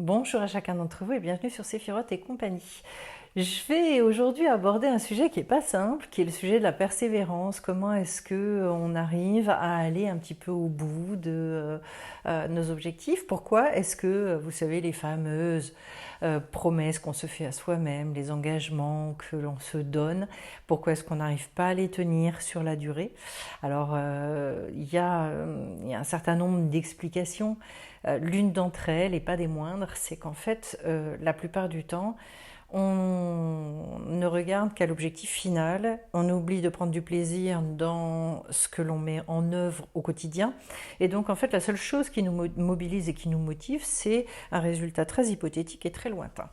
Bonjour à chacun d'entre vous et bienvenue sur Séphiroth et compagnie. Je vais aujourd'hui aborder un sujet qui n'est pas simple, qui est le sujet de la persévérance. Comment est-ce qu'on arrive à aller un petit peu au bout de nos objectifs? Pourquoi est-ce que, vous savez, les fameuses promesses qu'on se fait à soi-même, les engagements que l'on se donne, pourquoi est-ce qu'on n'arrive pas à les tenir sur la durée? Alors, il y a un certain nombre d'explications. L'une d'entre elles, et pas des moindres, c'est qu'en fait, la plupart du temps, on ne regarde qu'à l'objectif final, on oublie de prendre du plaisir dans ce que l'on met en œuvre au quotidien. Et donc en fait, la seule chose qui nous mobilise et qui nous motive, c'est un résultat très hypothétique et très lointain.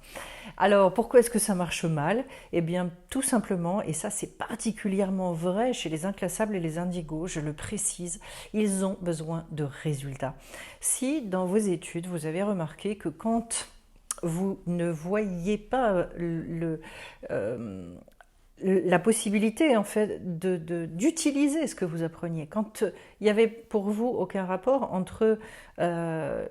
Alors pourquoi est-ce que ça marche mal? Eh bien tout simplement, et ça c'est particulièrement vrai chez les inclassables et les indigos, je le précise, ils ont besoin de résultats. Si dans vos études, vous avez remarqué que quand vous ne voyez pas la possibilité en fait d'utiliser ce que vous appreniez. Quand il n'y avait pour vous aucun rapport entre ce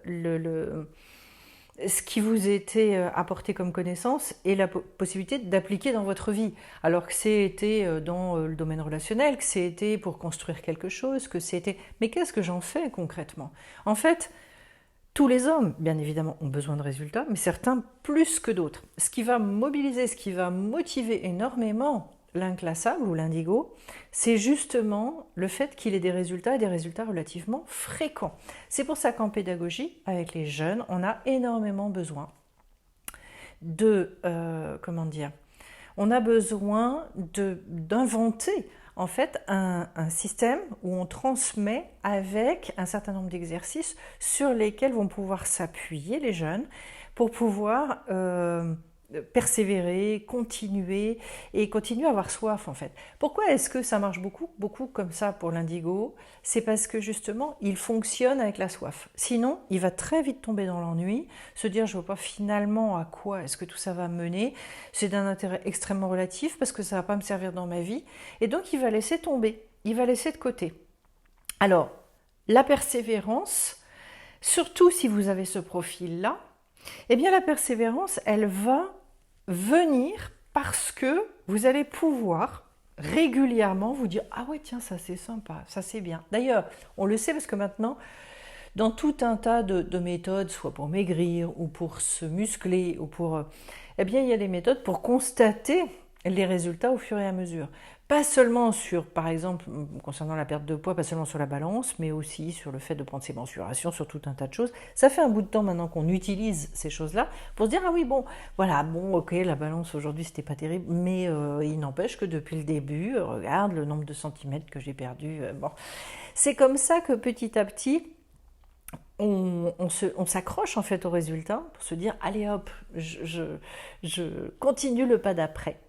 qui vous était apporté comme connaissance et la possibilité d'appliquer dans votre vie. Alors que c'était dans le domaine relationnel, que c'était pour construire quelque chose, que c'était... Mais qu'est-ce que j'en fais concrètement? En fait, tous les hommes, bien évidemment, ont besoin de résultats, mais certains plus que d'autres. Ce qui va mobiliser, ce qui va motiver énormément l'inclassable ou l'indigo, c'est justement le fait qu'il ait des résultats et des résultats relativement fréquents. C'est pour ça qu'en pédagogie, avec les jeunes, on a énormément besoin on a besoin d'inventer en fait un système où on transmet avec un certain nombre d'exercices sur lesquels vont pouvoir s'appuyer les jeunes pour pouvoir persévérer, continuer et continuer à avoir soif en fait. Pourquoi est-ce que ça marche beaucoup comme ça pour l'indigo? C'est parce que justement il fonctionne avec la soif. Sinon il va très vite tomber dans l'ennui, se dire je ne vois pas finalement à quoi est-ce que tout ça va mener, c'est d'un intérêt extrêmement relatif parce que ça ne va pas me servir dans ma vie et donc il va laisser tomber, il va laisser de côté. Alors la persévérance, surtout si vous avez ce profil-là, eh bien la persévérance, elle va venir parce que vous allez pouvoir régulièrement vous dire « Ah ouais, tiens, ça c'est sympa, ça c'est bien ». D'ailleurs, on le sait parce que maintenant, dans tout un tas de méthodes, soit pour maigrir ou pour se muscler, ou pour... eh bien, il y a des méthodes pour constater les résultats au fur et à mesure. Pas seulement sur, par exemple, concernant la perte de poids, pas seulement sur la balance, mais aussi sur le fait de prendre ses mensurations, sur tout un tas de choses. Ça fait un bout de temps maintenant qu'on utilise ces choses-là pour se dire, ah oui, bon, voilà, bon, ok, la balance aujourd'hui, c'était pas terrible, mais il n'empêche que depuis le début, regarde le nombre de centimètres que j'ai perdu. Bon. C'est comme ça que petit à petit, on s'accroche en fait au résultat pour se dire, allez hop, je continue le pas d'après.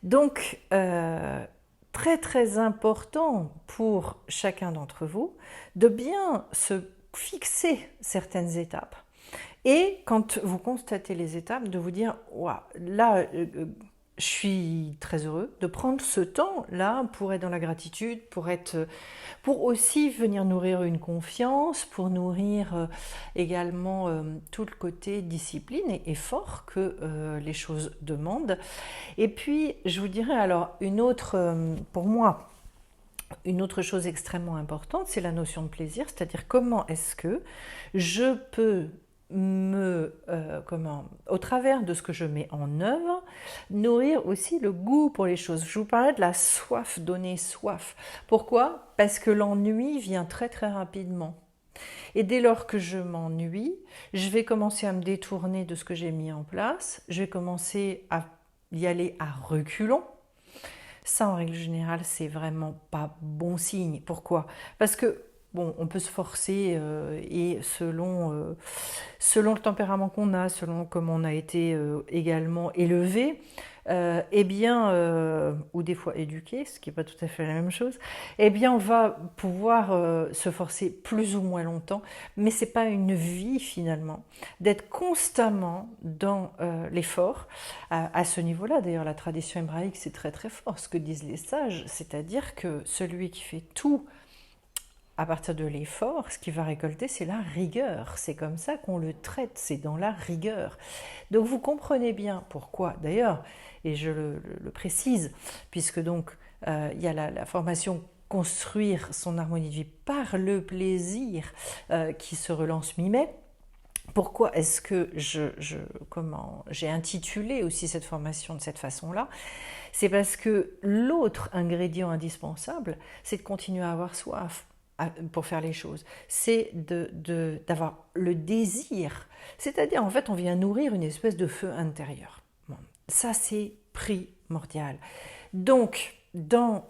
Donc, très très important pour chacun d'entre vous de bien se fixer certaines étapes. Et quand vous constatez les étapes, de vous dire, waouh, là, je suis très heureux de prendre ce temps-là pour être dans la gratitude, pour aussi venir nourrir une confiance, pour nourrir également tout le côté discipline et effort que les choses demandent. Et puis, je vous dirais alors pour moi, une autre chose extrêmement importante, c'est la notion de plaisir, c'est-à-dire comment est-ce que je peux au travers de ce que je mets en œuvre, nourrir aussi le goût pour les choses. Je vous parlais de la soif, donner soif. Pourquoi? Parce que l'ennui vient très très rapidement. Et dès lors que je m'ennuie, je vais commencer à me détourner de ce que j'ai mis en place, je vais commencer à y aller à reculons. Ça, en règle générale, c'est vraiment pas bon signe. Pourquoi? Parce que bon, on peut se forcer et selon le tempérament qu'on a, selon comment on a été également élevé, ou des fois éduqué, ce qui n'est pas tout à fait la même chose, eh bien on va pouvoir se forcer plus ou moins longtemps, mais ce n'est pas une vie finalement, d'être constamment dans l'effort à ce niveau-là. D'ailleurs, la tradition hébraïque, c'est très très fort ce que disent les sages, c'est-à-dire que celui qui fait tout à partir de l'effort, ce qu'il va récolter, c'est la rigueur. C'est comme ça qu'on le traite, c'est dans la rigueur. Donc vous comprenez bien pourquoi, d'ailleurs, et je le précise, puisque donc il y a la formation construire son harmonie de vie par le plaisir qui se relance mi-mai. Pourquoi est-ce que j'ai intitulé aussi cette formation de cette façon-là? C'est parce que l'autre ingrédient indispensable, c'est de continuer à avoir soif pour faire les choses. C'est d'avoir le désir. C'est-à-dire, en fait, on vient nourrir une espèce de feu intérieur. Bon, ça, c'est primordial. Donc, dans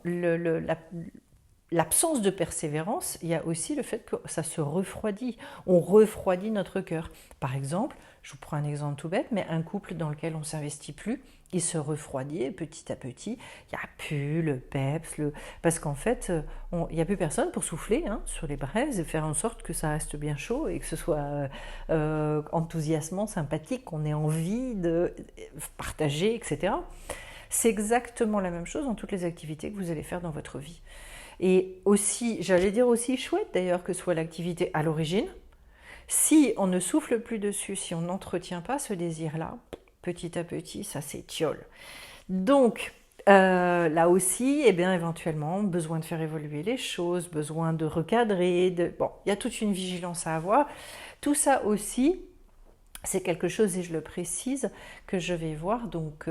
l'absence de persévérance, il y a aussi le fait que ça se refroidit. On refroidit notre cœur. Par exemple, je vous prends un exemple tout bête, mais un couple dans lequel on ne s'investit plus, il se refroidit et petit à petit, il n'y a plus le peps, parce qu'en fait, il n'y a plus personne pour souffler sur les braises et faire en sorte que ça reste bien chaud et que ce soit enthousiasmant, sympathique, qu'on ait envie de partager, etc. C'est exactement la même chose dans toutes les activités que vous allez faire dans votre vie. Et aussi, j'allais dire aussi chouette d'ailleurs que soit l'activité à l'origine, si on ne souffle plus dessus, si on n'entretient pas ce désir-là, petit à petit, ça s'étiole. Donc, là aussi, eh bien, éventuellement, besoin de faire évoluer les choses, besoin de recadrer, bon, il y a toute une vigilance à avoir. Tout ça aussi, c'est quelque chose, et je le précise, que je vais voir donc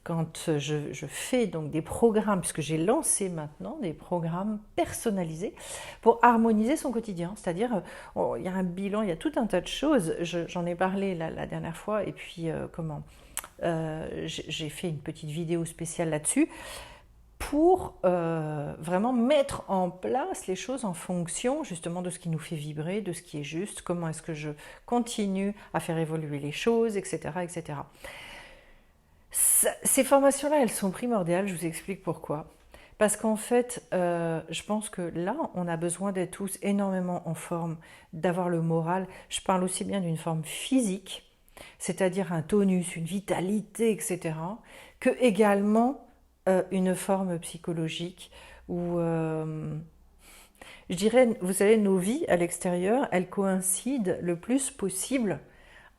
quand je fais donc des programmes, puisque j'ai lancé maintenant des programmes personnalisés pour harmoniser son quotidien. C'est-à-dire, il y a un bilan, il y a tout un tas de choses. J'en ai parlé la dernière fois, et puis j'ai fait une petite vidéo spéciale là-dessus pour vraiment mettre en place les choses en fonction justement de ce qui nous fait vibrer, de ce qui est juste, comment est-ce que je continue à faire évoluer les choses, etc. etc. Ces formations-là, elles sont primordiales, je vous explique pourquoi. Parce qu'en fait, je pense que là, on a besoin d'être tous énormément en forme, d'avoir le moral. Je parle aussi bien d'une forme physique, c'est-à-dire un tonus, une vitalité, etc., que également une forme psychologique où, je dirais, vous savez, nos vies à l'extérieur, elles coïncident le plus possible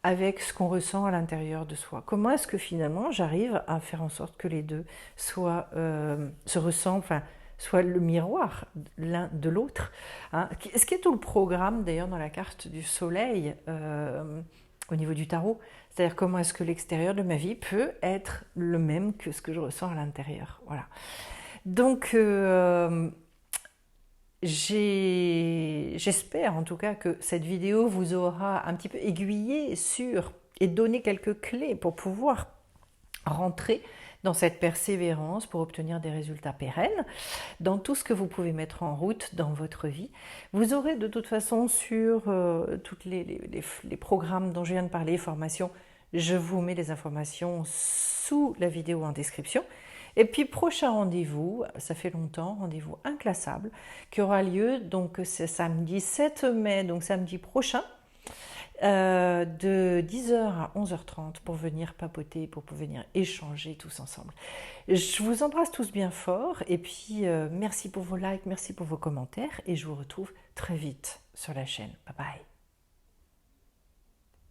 avec ce qu'on ressent à l'intérieur de soi. Comment est-ce que finalement j'arrive à faire en sorte que les deux se ressemblent, enfin, soient le miroir l'un de l'autre, hein. Ce qui est tout le programme d'ailleurs dans la carte du soleil au niveau du tarot. C'est-à-dire comment est-ce que l'extérieur de ma vie peut être le même que ce que je ressens à l'intérieur. Voilà. Donc j'espère en tout cas que cette vidéo vous aura un petit peu aiguillé sur et donné quelques clés pour pouvoir rentrer dans cette persévérance pour obtenir des résultats pérennes dans tout ce que vous pouvez mettre en route dans votre vie. Vous aurez de toute façon sur tous les programmes dont je viens de parler, formations, je vous mets les informations sous la vidéo en description. Et puis prochain rendez-vous, ça fait longtemps, rendez-vous inclassable, qui aura lieu donc c'est samedi 7 mai, donc samedi prochain, de 10h à 11h30 pour venir papoter, pour venir échanger tous ensemble. Je vous embrasse tous bien fort et puis merci pour vos likes, merci pour vos commentaires et je vous retrouve très vite sur la chaîne. Bye bye.